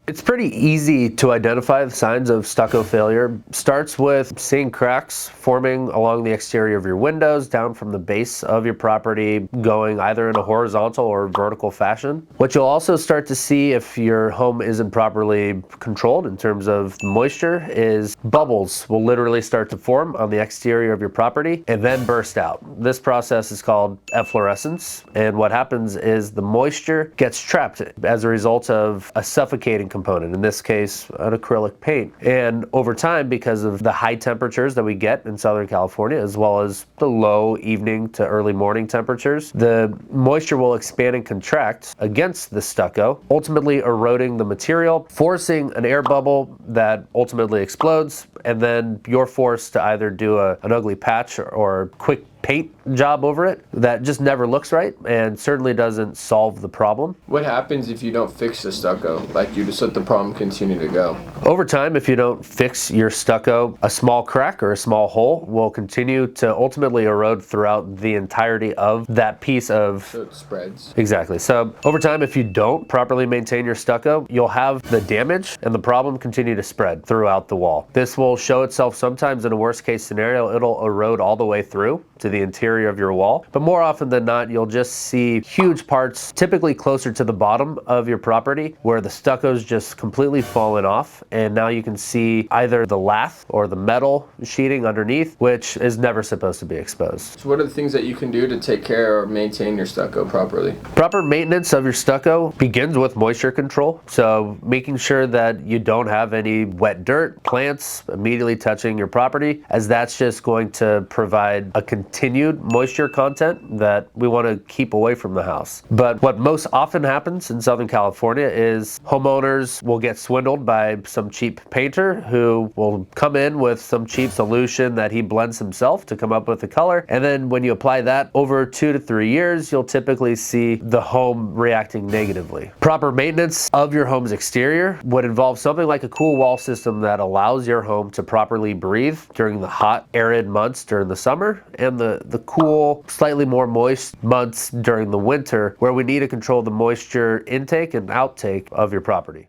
It's pretty easy to identify the signs of stucco failure. Starts with seeing cracks forming along the exterior of your windows, down from the base of your property, going either in a horizontal or vertical fashion. What you'll also start to see if your home isn't properly controlled in terms of moisture is bubbles will literally start to form on the exterior of your property and then burst out. This process is called efflorescence, and what happens is the moisture gets trapped as a result of a suffocating component, in this case an acrylic paint. And over time, because of the high temperatures that we get in Southern California, as well as the low evening to early morning temperatures, the moisture will expand and contract against the stucco, ultimately eroding the material, forcing an air bubble that ultimately explodes, and then you're forced to either do an ugly patch or a quick paint job over it that just never looks right and certainly doesn't solve the problem. What happens if you don't fix the stucco? Like, you just let the problem continue to go? Over time, if you don't fix your stucco, a small crack or a small hole will continue to ultimately erode throughout the entirety of that piece of... So it spreads. Exactly. So over time, if you don't properly maintain your stucco, you'll have the damage and the problem continue to spread throughout the wall. This will show itself sometimes in a worst case scenario. It'll erode all the way through to the interior of your wall, but more often than not, you'll just see huge parts, typically closer to the bottom of your property, where the stucco's just completely fallen off, and now you can see either the lath or the metal sheeting underneath, which is never supposed to be exposed. So what are the things that you can do to take care or maintain your stucco properly? Proper maintenance of your stucco begins with moisture control, so making sure that you don't have any wet dirt, plants immediately touching your property, as that's just going to provide a continued moisture content that we want to keep away from the house. But what most often happens in Southern California is homeowners will get swindled by some cheap painter who will come in with some cheap solution that he blends himself to come up with a color, and then when you apply that over 2 to 3 years, you'll typically see the home reacting negatively. Proper maintenance of your home's exterior would involve something like a cool wall system that allows your home to properly breathe during the hot, arid months during the summer, and the cool, slightly more moist months during the winter, where we need to control the moisture intake and outtake of your property.